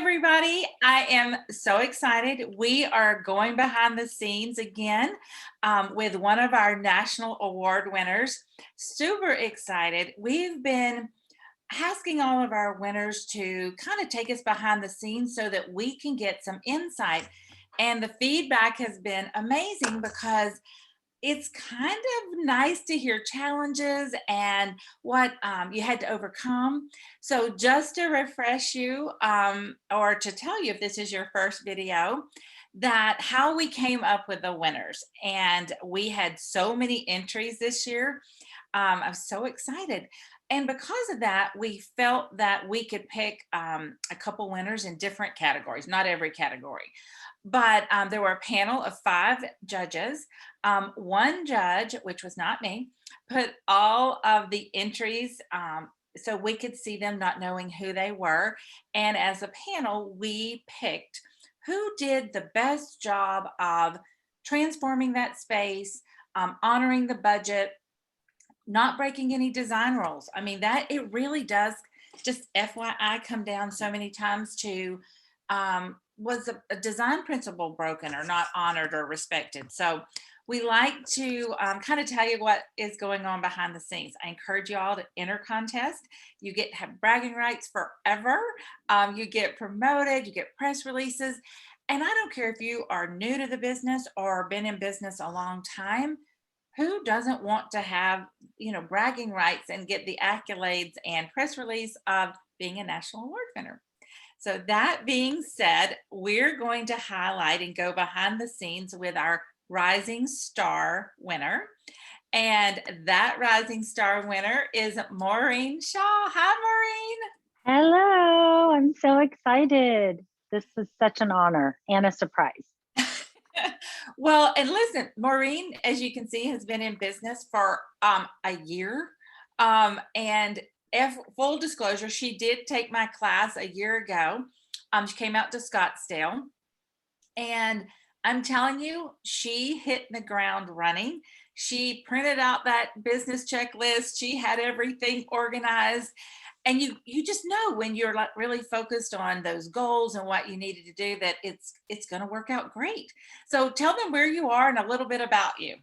everybody. I am so excited. We are going behind the scenes again with one of our national award winners. Super excited. We've been asking all of our winners to kind of take us behind the scenes so that we can get some insight. And the feedback has been amazing because it's kind of nice to hear challenges and what you had to overcome. So, just to refresh you, or to tell you if this is your first video, that how we came up with the winners. And we had so many entries this year. I'm so excited. And because of that, we felt that we could pick a couple winners in different categories, not every category. But there were a panel of 5 judges. One judge, which was not me, put all of the entries so we could see them not knowing who they were. And as a panel, we picked who did the best job of transforming that space, honoring the budget, not breaking any design rules. I mean, that it really does, just FYI, come down so many times to was a design principle broken or not honored or respected. So we like to kind of tell you what is going on behind the scenes. I encourage you all to enter contest. You get have bragging rights forever. You get promoted, you get press releases. And I don't care if you are new to the business or been in business a long time, who doesn't want to have, bragging rights and get the accolades and press release of being a national award winner? So that being said, we're going to highlight and go behind the scenes with our Rising Star winner. And that Rising Star winner is Maureen Shaw. Hi, Hello, I'm so excited. This is such an honor and a surprise. Maureen. Well, and listen, Maureen, as you can see, has been in business for a year. And full disclosure, she did take my class a year ago. She came out to Scottsdale, and I'm telling you, she hit the ground running. She printed out that business checklist. She had everything organized. And you just know when you're like really focused on those goals and what you needed to do that it's going to work out great. So tell them where you are and a little bit about you.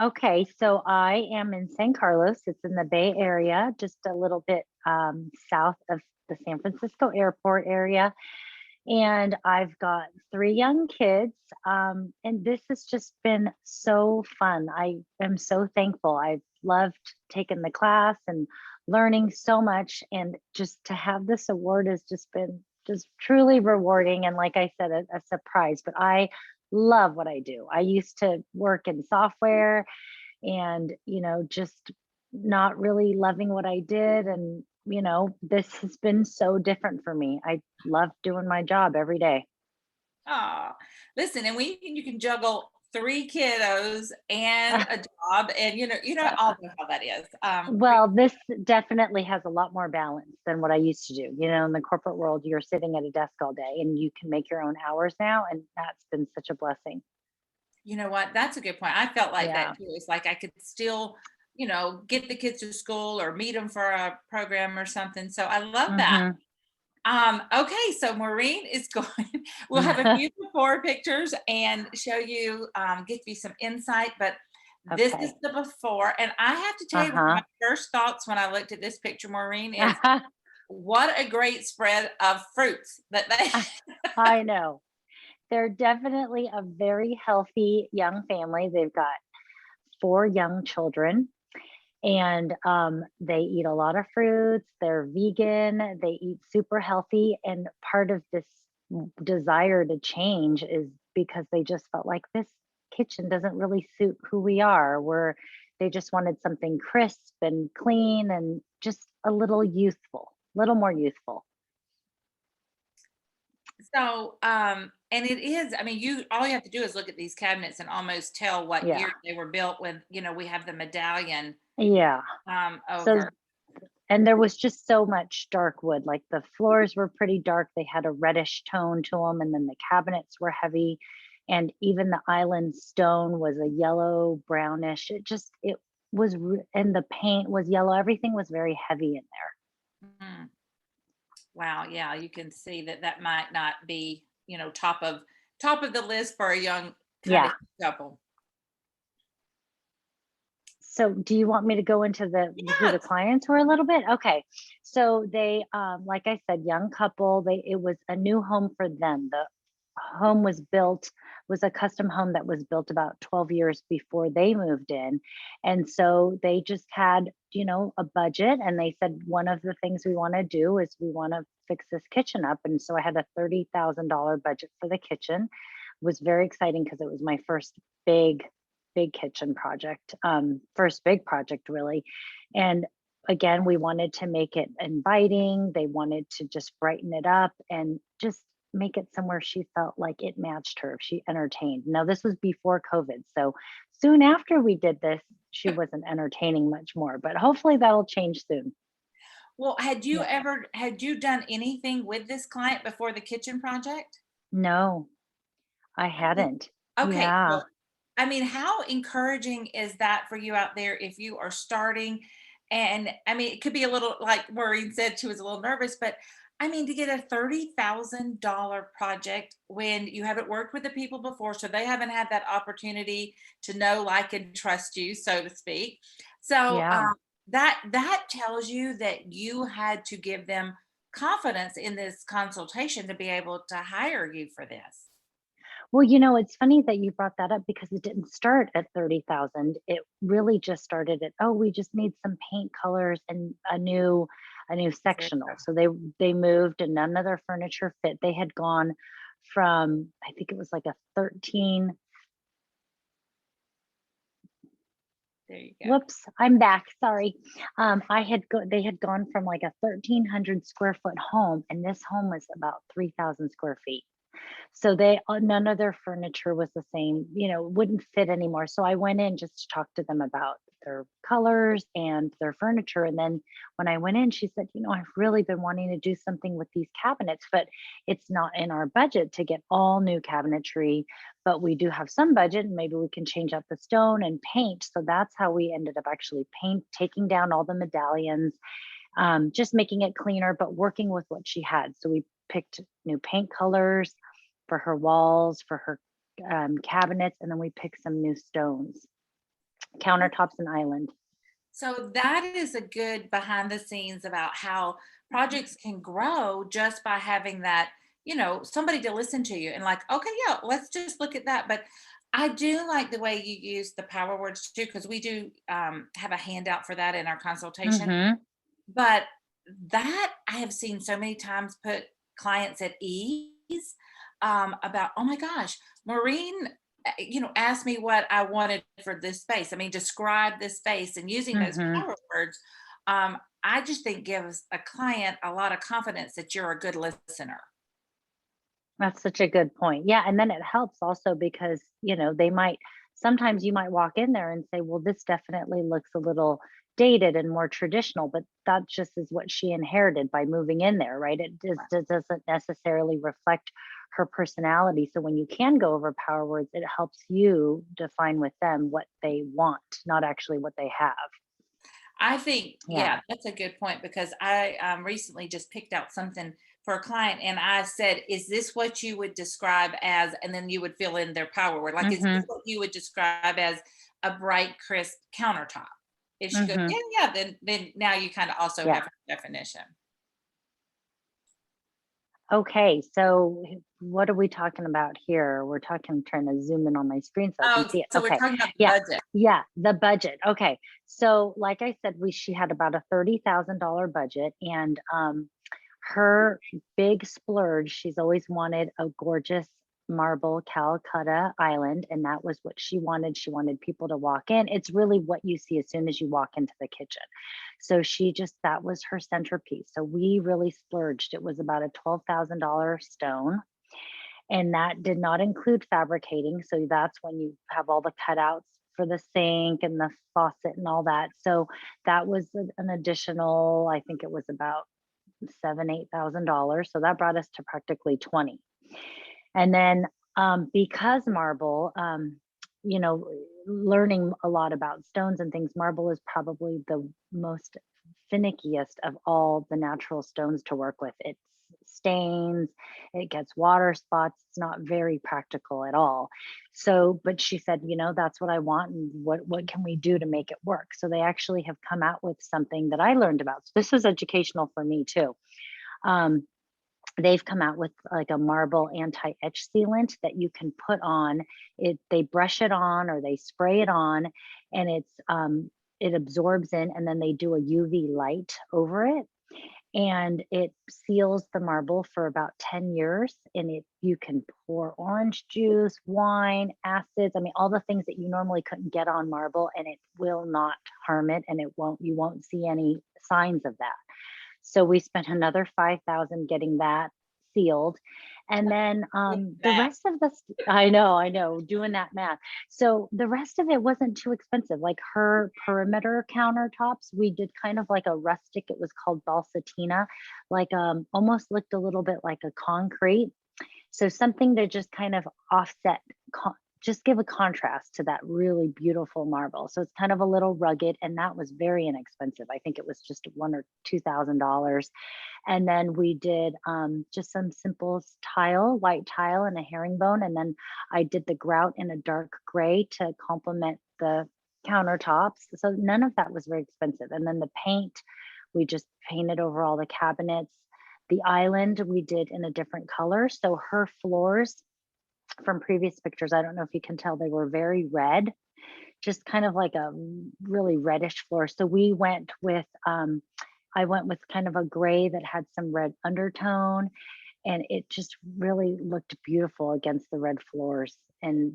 Okay, so I am in San Carlos. It's in the Bay Area, just a little bit south of the San Francisco airport area. And I've got 3 young kids. And this has just been so fun. I am so thankful. I've loved taking the class and learning so much. And just to have this award has just been just truly rewarding. And like I said, a surprise, but I love what I do. I used to work in software and, just not really loving what I did. And, this has been so different for me. I love doing my job every day. Oh, listen, and when you can juggle 3 kiddos and a job, and all know how that is. Well, this definitely has a lot more balance than what I used to do. In the corporate world, you're sitting at a desk all day and you can make your own hours now. And that's been such a blessing. You know what? That's a good point. I felt like Yeah. that too. It's like I could still, get the kids to school or meet them for a program or something. So I love that. Hmm. Okay, so Maureen is going, we'll have a few before pictures and show you, give you some insight, but this is Okay. the before. And I have to tell you, one of Uh-huh. my first thoughts when I looked at this picture, Maureen, is what a great spread of fruits that they. I know. They're definitely a very healthy young family. They've got 4 young children, and they eat a lot of fruits. They're vegan. They eat super healthy. And part of this desire to change is because they just felt like this kitchen doesn't really suit who we are. They just wanted something crisp and clean and just a little youthful, little more youthful. So, and it is, I mean, all you have to do is look at these cabinets and almost tell what Yeah. year they were built with, we have the medallion Yeah. So over. and there was just so much dark wood. Like the floors were pretty dark. They had a reddish tone to them. And then the cabinets were heavy. And even the island stone was a yellow brownish. It and the paint was yellow. Everything was very heavy in there. Mm. Wow, yeah, you can see that that might not be, top of the list for a young kind of Yeah. couple. So do you want me to go into the who the Yes. clients were a little bit? Okay. So they like I said, young couple, it was a new home for them. The home was a custom home that was built about 12 years before they moved in. And so they just had, a budget, and they said one of the things we want to do is we want to fix this kitchen up. And so I had a $30,000 budget for the kitchen. It was very exciting because it was my first big big kitchen project, first big project really. And again, we wanted to make it inviting. They wanted to just brighten it up and just make it somewhere she felt like it matched her. She entertained. Now, this was before COVID. So soon after we did this, she wasn't entertaining much more, but hopefully that'll change soon. Well, Yeah. had you done anything with this client before the kitchen project? No, I hadn't. Okay, Yeah. well, I mean, how encouraging is that for you out there if you are starting? And I mean, it could be a little like Maureen said, she was a little nervous, but I mean, to get a $30,000 project when you haven't worked with the people before, so they haven't had that opportunity to know, like, and trust you, so to speak. So Yeah. that tells you that you had to give them confidence in this consultation to be able to hire you for this. Well, it's funny that you brought that up because it didn't start at 30,000. It really just started at, oh, we just need some paint colors and a new sectional. So they moved and none of their furniture fit. They had gone from, I think it was like a 13, There you go. whoops, I'm back. Sorry. They had gone from like a 1,300 square foot home, and this home was about 3,000 square feet. So none of their furniture was the same, wouldn't fit anymore. So I went in just to talk to them about their colors and their furniture. And then when I went in, she said, I've really been wanting to do something with these cabinets, but it's not in our budget to get all new cabinetry. But we do have some budget, and maybe we can change out the stone and paint. So that's how we ended up actually taking down all the medallions, just making it cleaner, but working with what she had. So we picked new paint colors for her walls, for her cabinets, and then we picked some new stones, countertops, and island. So that is a good behind the scenes about how projects can grow just by having that, somebody to listen to you and like, okay, yeah, let's just look at that. But I do like the way you use the power words too, because we do have a handout for that in our consultation. Hmm. But that I have seen so many times put clients at ease about, oh my gosh, Maureen, asked me what I wanted for this space. I mean, describe this space and using those Hmm. power words. I just think gives a client a lot of confidence that you're a good listener. That's such a good point. Yeah, and then it helps also because, they might sometimes you might walk in there and say, "Well, this definitely looks a little dated and more traditional," but that just is what she inherited by moving in there, right? It doesn't necessarily reflect her personality. So when you can go over power words, it helps you define with them what they want, not actually what they have. I think, Yeah. yeah, that's a good point because I recently just picked out something for a client and I said, is this what you would describe as, and then you would fill in their power word. Like, is this Mhm. what you would describe as a bright, crisp countertop? If she goes, yeah, Mhm. yeah, then now you kind of also Yeah. have her definition. Okay, so what are we talking about here? Trying to zoom in on my screen so I can Oh, see it. so we're Okay. talking about the Yeah. budget. Yeah, the budget. Okay. So like I said, she had about a $30,000 budget, and her big splurge, she's always wanted a gorgeous marble Calcutta island, and that was what she wanted. She wanted people to walk in. It's really what you see as soon as you walk into the kitchen. So that was her centerpiece. So we really splurged. It was about a $12,000 stone. And that did not include fabricating. So that's when you have all the cutouts for the sink and the faucet and all that. So that was an additional, I think it was about $8,000. So that brought us to practically 20. And then because marble, you know, learning a lot about stones and things, marble is probably the most finickiest of all the natural stones to work with. It stains, it gets water spots. It's not very practical at all. So, but she said, that's what I want, and what can we do to make it work? So they actually have come out with something that I learned about. So this was educational for me too. Um, they've come out with like a marble anti-etch sealant that you can put on it. They brush it on or they spray it on, and it absorbs in, and then they do a UV light over it, and it seals the marble for about 10 years. And you can pour orange juice, wine, acids, I mean all the things that you normally couldn't get on marble, and it will not harm it, and you won't see any signs of that. So we spent another 5,000 getting that sealed. And then the That. rest of I know, doing that math. So the rest of it wasn't too expensive. Like her perimeter countertops, we did kind of like a rustic, it was called balsatina, like almost looked a little bit like a concrete. So something to just kind of offset, just give a contrast to that really beautiful marble. So it's kind of a little rugged, and that was very inexpensive. I think it was just $1 or $2,000. And then we did just some simple tile, white tile and a herringbone. And then I did the grout in a dark gray to complement the countertops. So none of that was very expensive. And then the paint, we just painted over all the cabinets. The island we did in a different color. So her floors from previous pictures, I don't know if you can tell, they were very red, just kind of like a really reddish floor. So I went with kind of a gray that had some red undertone, and it just really looked beautiful against the red floors. And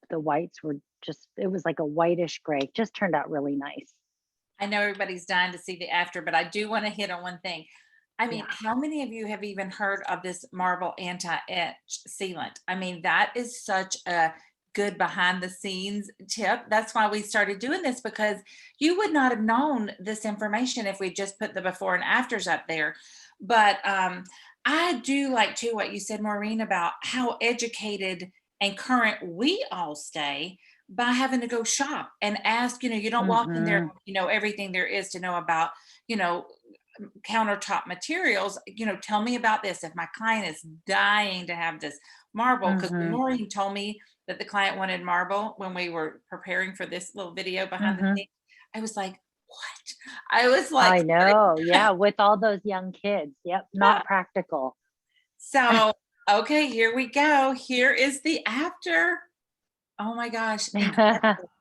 the whites were it was like a whitish gray, just turned out really nice. I know everybody's dying to see the after, but I do want to hit on one thing. I mean, Yeah. how many of you have even heard of this marble anti-etch sealant? I mean, that is such a good behind the scenes tip. That's why we started doing this, because you would not have known this information if we just put the before and afters up there. But I do like too what you said, Maureen, about how educated and current we all stay by having to go shop and ask. You don't walk in there, Hmm. everything there is to know about, you know, countertop materials. Tell me about this. If my client is dying to have this marble, because when Hmm. Maureen told me that the client wanted marble when we were preparing for this little video behind the Hmm. scenes, I was like, what? I was like, I know. Yeah. With all those young kids. Yep. Not practical. so okay, here we go. Here is the after. Oh my gosh, incredible.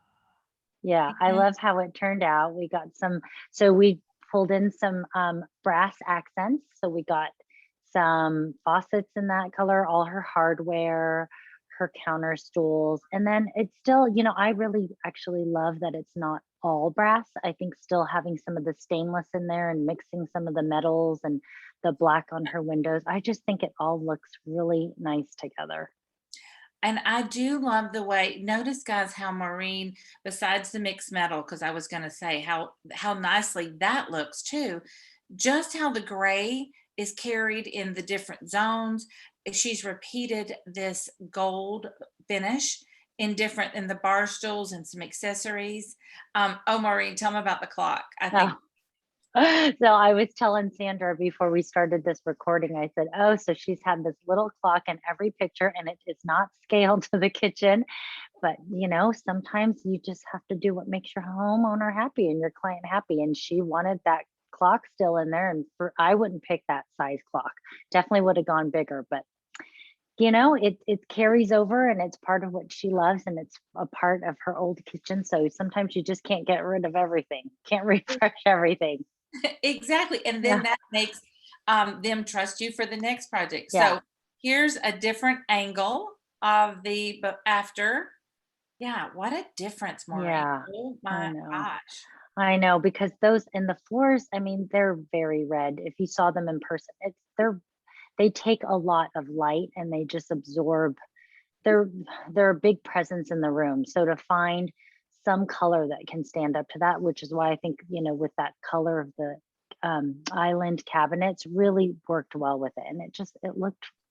Yeah, I Mhm. love how it turned out. So we pulled in some brass accents. So we got some faucets in that color, all her hardware, her counter stools. And then it's still, I really actually love that it's not all brass. I think still having some of the stainless in there and mixing some of the metals and the black on her windows. I just think it all looks really nice together. And I do love the way, notice guys how Maureen, besides the mixed metal, because I was going to say how nicely that looks too, just how the gray is carried in the different zones. She's repeated this gold finish in the bar stools and some accessories. Oh, Maureen, tell me about the clock. I think So I was telling Sandra before we started this recording, I said, oh, so she's had this little clock in every picture, and it is not scaled to the kitchen. But, sometimes you just have to do what makes your homeowner happy and your client happy. And she wanted that clock still in there. And I wouldn't pick that size clock. Definitely would have gone bigger. But, it carries over, and it's part of what she loves, and it's a part of her old kitchen. So sometimes you just can't get rid of everything, can't refresh everything. exactly. And then Yeah. that makes them trust you for the next project. Yeah. So here's a different angle of the after. Yeah, what a difference, Maureen. Yeah, Oh I my know. gosh. I know, because those in the floors, I mean, they're very red. If you saw them in person, they take a lot of light, and they just absorb. They're they're a big presence in the room. So to find some color that can stand up to that, which is why I think, with that color of the island cabinets really worked well with it. And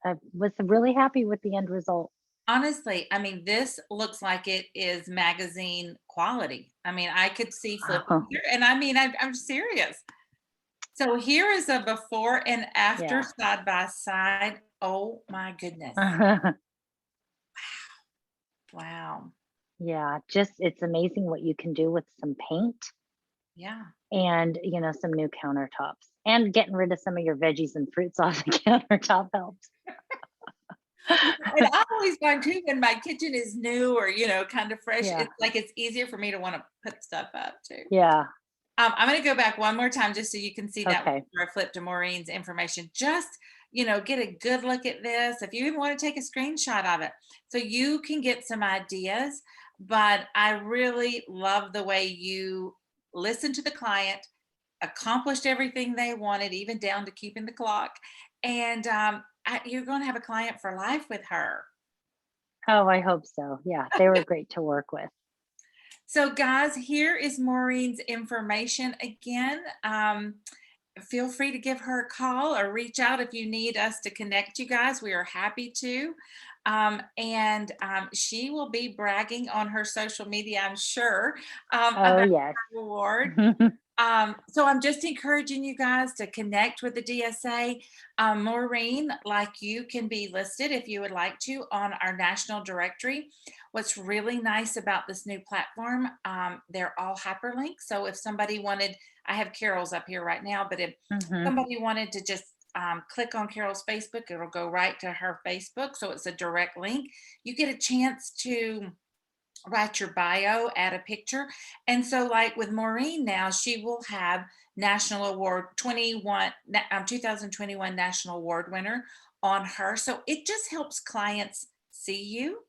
I was really happy with the end result. Honestly, I mean, this looks like it is magazine quality. I mean, I could see flipping through, and I mean, I'm serious. So here is a before and after Yeah. side by side. Oh my goodness. Wow. Yeah, just it's amazing what you can do with some paint Yeah. and, some new countertops. And getting rid of some of your veggies and fruits off the countertop helps. And I always find too when my kitchen is new or, kind of fresh, Yeah. it's like it's easier for me to want to put stuff up too. Yeah. I'm going to go back one more time just so you can see that Okay. before I flip to Maureen's information. Just, get a good look at this. If you even want to take a screenshot of it so you can get some ideas. But I really love the way you listened to the client, accomplished everything they wanted, even down to keeping the clock. And you're going to have a client for life with her. Oh, I hope so. Yeah, they were great to work with. So, guys, here is Maureen's information again. Feel free to give her a call or reach out if you need us to connect you guys. We are happy to. And she will be bragging on her social media, I'm sure, Oh, about yes. her award. So I'm just encouraging you guys to connect with the DSA. Maureen, like you, can be listed if you would like to on our national directory. What's really nice about this new platform, they're all hyperlinked. So if somebody wanted, I have Carol's up here right now, but if Mhm. somebody wanted to just click on Carol's Facebook, it'll go right to her Facebook. So it's a direct link. You get a chance to write your bio, add a picture. And so, like with Maureen now, she will have National Award 2021 National Award winner on her. So it just helps clients see you.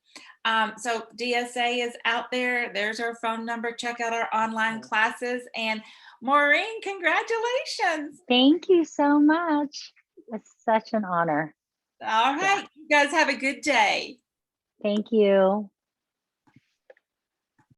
So DSA is out there. There's our phone number. Check out our online Okay. classes. And Maureen, congratulations. Thank you so much. It's such an honor. All Yeah. right. You guys have a good day. Thank you.